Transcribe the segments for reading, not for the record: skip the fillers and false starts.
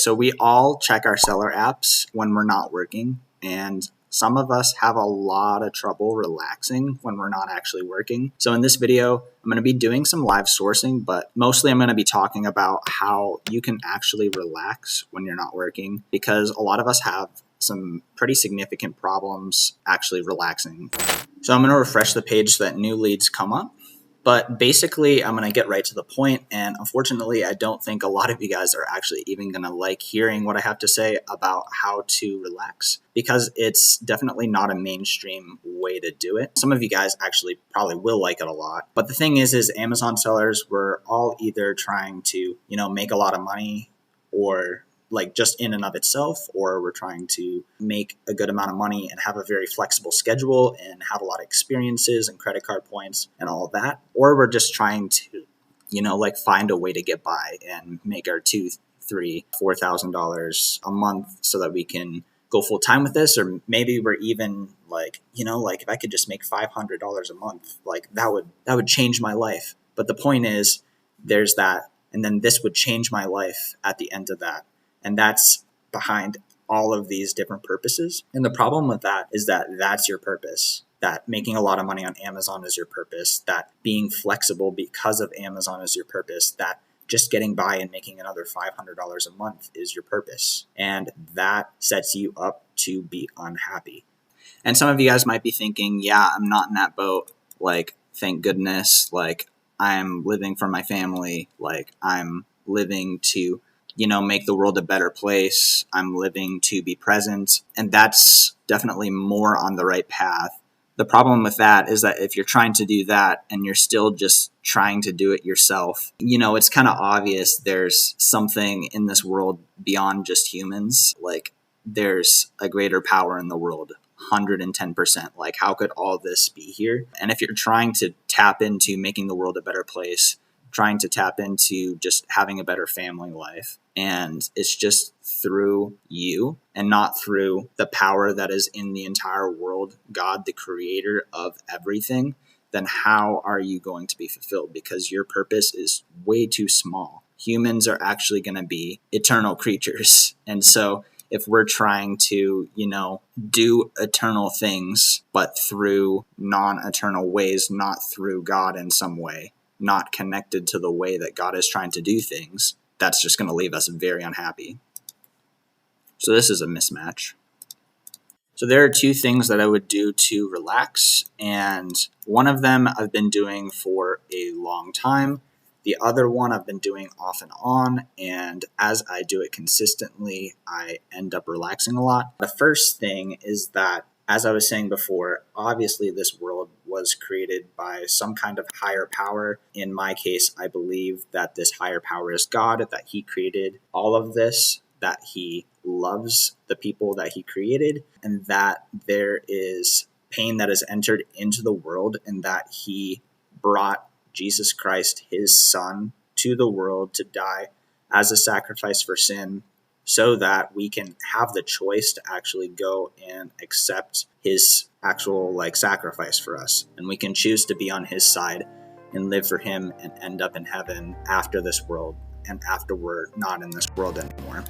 so we all check our seller apps when we're not working, and some of us have a lot of trouble relaxing when we're not actually working. So in this video, I'm going to be doing some live sourcing, but mostly I'm going to be talking about how you can actually relax when you're not working, because a lot of us have some pretty significant problems actually relaxing. So I'm going to refresh the page so that new leads come up. But basically, I'm going to get right to the point. And unfortunately, I don't think a lot of you guys are actually even going to like hearing what I have to say about how to relax, because it's definitely not a mainstream way to do it. Some of you guys actually probably will like it a lot. But the thing is Amazon sellers, we're all either trying to, make a lot of money, or like just in and of itself, or we're trying to make a good amount of money and have a very flexible schedule and have a lot of experiences and credit card points and all of that. Or we're just trying to, find a way to get by and make our $2,000, $3,000, $4,000 a month so that we can go full time with this. Or maybe we're even if I could just make $500 a month, that would change my life. But the point is, there's that. And then this would change my life at the end of that. And that's behind all of these different purposes. And the problem with that is that that's your purpose, that making a lot of money on Amazon is your purpose, that being flexible because of Amazon is your purpose, that just getting by and making another $500 a month is your purpose. And that sets you up to be unhappy. And some of you guys might be thinking, yeah, I'm not in that boat. Thank goodness. I'm living for my family. I'm living to make the world a better place. I'm living to be present. And that's definitely more on the right path. The problem with that is that if you're trying to do that and you're still just trying to do it yourself, it's kind of obvious there's something in this world beyond just humans. There's a greater power in the world, 110%. How could all this be here? And if you're trying to tap into making the world a better place, trying to tap into just having a better family life, and it's just through you and not through the power that is in the entire world, God, the creator of everything, then how are you going to be fulfilled? Because your purpose is way too small. Humans are actually going to be eternal creatures. And so if we're trying to, do eternal things, but through non-eternal ways, not through God in some way, not connected to the way that God is trying to do things, that's just going to leave us very unhappy. So this is a mismatch. So there are two things that I would do to relax, and one of them I've been doing for a long time. The other one I've been doing off and on, and as I do it consistently, I end up relaxing a lot. The first thing is that, as I was saying before, obviously this world was created by some kind of higher power. In my case, I believe that this higher power is God, that he created all of this, that he loves the people that he created, and that there is pain that has entered into the world, and that he brought Jesus Christ, his son, to the world to die as a sacrifice for sin, so that we can have the choice to actually go and accept his actual sacrifice for us. And we can choose to be on his side and live for him and end up in heaven after this world and after we're not in this world anymore.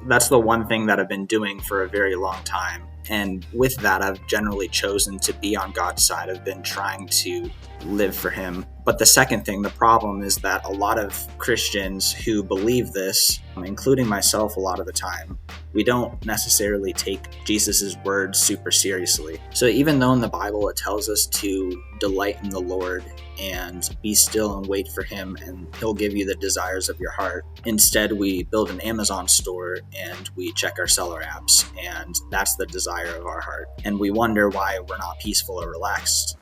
That's the one thing that I've been doing for a very long time. And with that, I've generally chosen to be on God's side. I've been trying to live for him. But the second thing, the problem is that a lot of Christians who believe this, including myself a lot of the time, we don't necessarily take Jesus's words super seriously. So even though in the Bible it tells us to delight in the Lord and be still and wait for him, and he'll give you the desires of your heart, instead we build an Amazon store and we check our seller apps, and that's the desire of our heart. And we wonder why we're not peaceful or relaxed,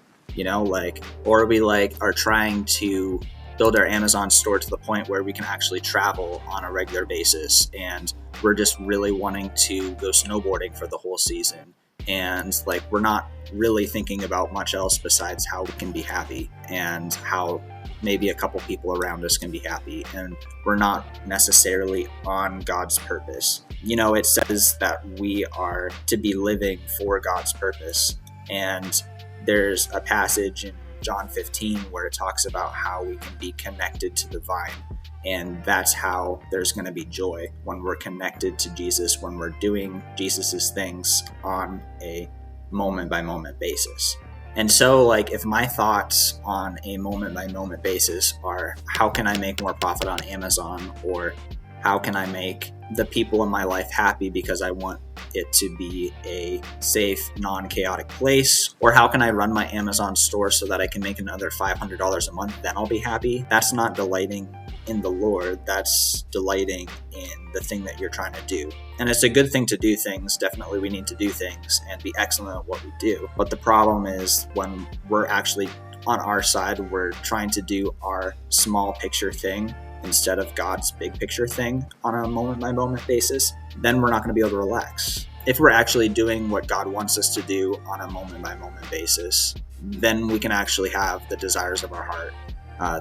or we are trying to build our Amazon store to the point where we can actually travel on a regular basis, and we're just really wanting to go snowboarding for the whole season. And we're not really thinking about much else besides how we can be happy and how maybe a couple people around us can be happy. And we're not necessarily on God's purpose. It says that we are to be living for God's purpose. And there's a passage in John 15, where it talks about how we can be connected to the vine. And that's how there's going to be joy, when we're connected to Jesus, when we're doing Jesus's things on a moment by moment basis. And so, like, if my thoughts on a moment by moment basis are, how can I make more profit on Amazon, or how can I make the people in my life happy because I want it to be a safe, non-chaotic place, or how can I run my Amazon store so that I can make another $500 a month, then I'll be happy. That's not delighting in the Lord. That's delighting in the thing that you're trying to do. And it's a good thing to do things. Definitely we need to do things and be excellent at what we do. But the problem is when we're actually on our side, we're trying to do our small picture thing instead of God's big picture thing on a moment by moment basis, then we're not going to be able to relax. If we're actually doing what God wants us to do on a moment by moment basis, then we can actually have the desires of our heart.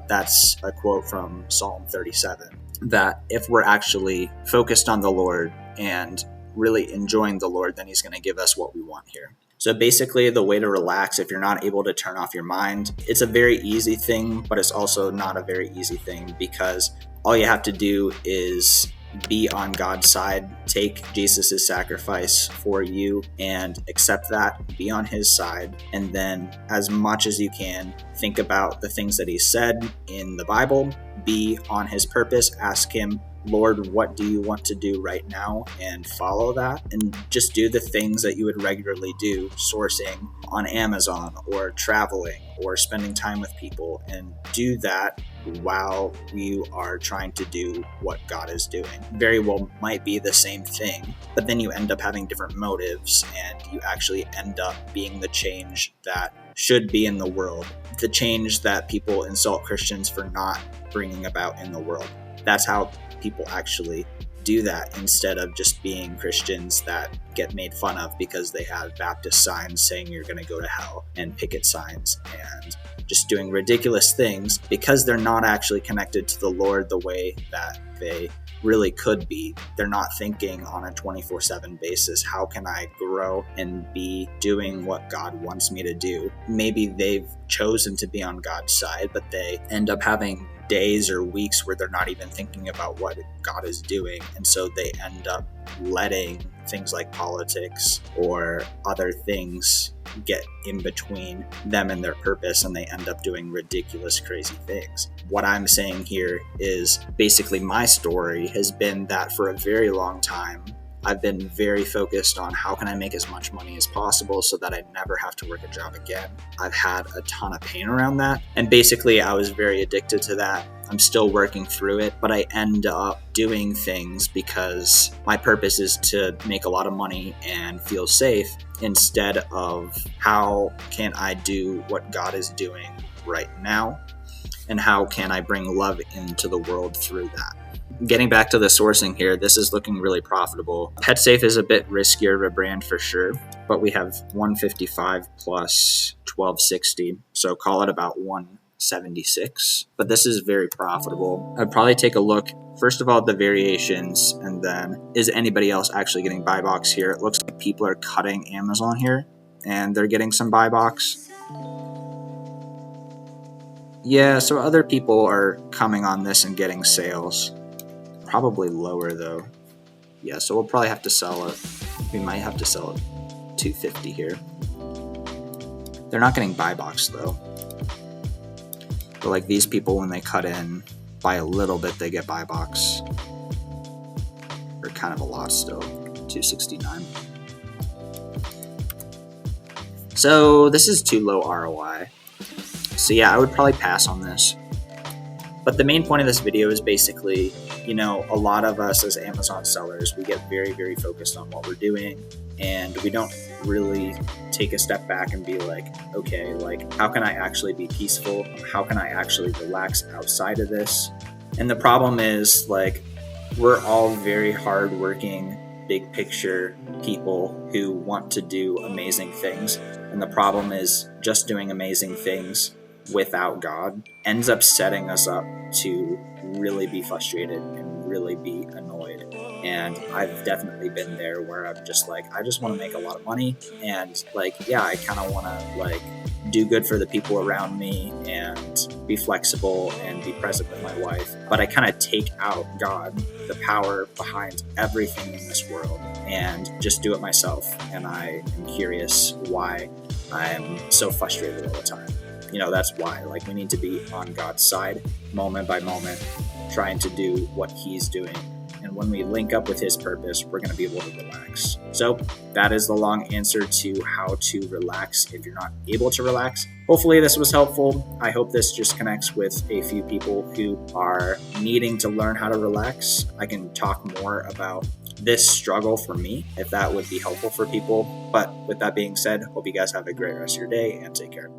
That's a quote from Psalm 37, that if we're actually focused on the Lord and really enjoying the Lord, then he's going to give us what we want here. So basically, the way to relax, if you're not able to turn off your mind, it's a very easy thing, but it's also not a very easy thing, because all you have to do is be on God's side, take Jesus's sacrifice for you and accept that, be on his side, and then as much as you can, think about the things that he said in the Bible, be on his purpose, ask him, Lord, what do you want to do right now? And follow that, and just do the things that you would regularly do, sourcing on Amazon or traveling or spending time with people, and do that while you are trying to do what God is doing. Very well might be the same thing, but then you end up having different motives, and you actually end up being the change that should be in the world, the change that people insult Christians for not bringing about in the world. That's how people actually do that, instead of just being Christians that get made fun of because they have Baptist signs saying you're going to go to hell, and picket signs, and just doing ridiculous things because they're not actually connected to the Lord the way that they really could be. They're not thinking on a 24/7 basis, how can I grow and be doing what God wants me to do? Maybe they've chosen to be on God's side, but they end up having days or weeks where they're not even thinking about what God is doing. And so they end up letting things like politics or other things get in between them and their purpose, and they end up doing ridiculous, crazy things. What I'm saying here is basically my story has been that for a very long time, I've been very focused on how can I make as much money as possible so that I never have to work a job again. I've had a ton of pain around that, and basically I was very addicted to that. I'm still working through it, but I end up doing things because my purpose is to make a lot of money and feel safe, instead of how can I do what God is doing right now, and how can I bring love into the world through that. Getting back to the sourcing here, this is looking really profitable. PetSafe is a bit riskier of a brand for sure, but we have 155 plus 1260, so call it about 176. But this is very profitable. I'd probably take a look, first of all, at the variations, and then is anybody else actually getting buy box here? It looks like people are cutting Amazon here, and they're getting some buy box. Yeah, so other people are coming on this and getting sales. Probably lower though. Yeah, so we'll probably have to sell it. We might have to sell it 250 here. They're not getting buy box though. But like these people, when they cut in by a little bit, they get buy box. Or kind of a lot still. 269. So this is too low ROI. So yeah, I would probably pass on this. But the main point of this video is basically, a lot of us as Amazon sellers, we get very, very focused on what we're doing, and we don't really take a step back and be like, okay, like, how can I actually be peaceful? How can I actually relax outside of this? And the problem is, like, we're all very hardworking, big picture people who want to do amazing things. And the problem is just doing amazing things without God ends up setting us up to really be frustrated and really be annoyed. And I've definitely been there where I'm just like, I just want to make a lot of money, and like, yeah, I kind of want to like do good for the people around me and be flexible and be present with my wife. But I kind of take out God, the power behind everything in this world, and just do it myself. And I am curious why I'm so frustrated all the time. That's why. We need to be on God's side, moment by moment, trying to do what He's doing. And when we link up with His purpose, we're going to be able to relax. So that is the long answer to how to relax if you're not able to relax. Hopefully this was helpful. I hope this just connects with a few people who are needing to learn how to relax. I can talk more about this struggle for me if that would be helpful for people. But with that being said, hope you guys have a great rest of your day and take care.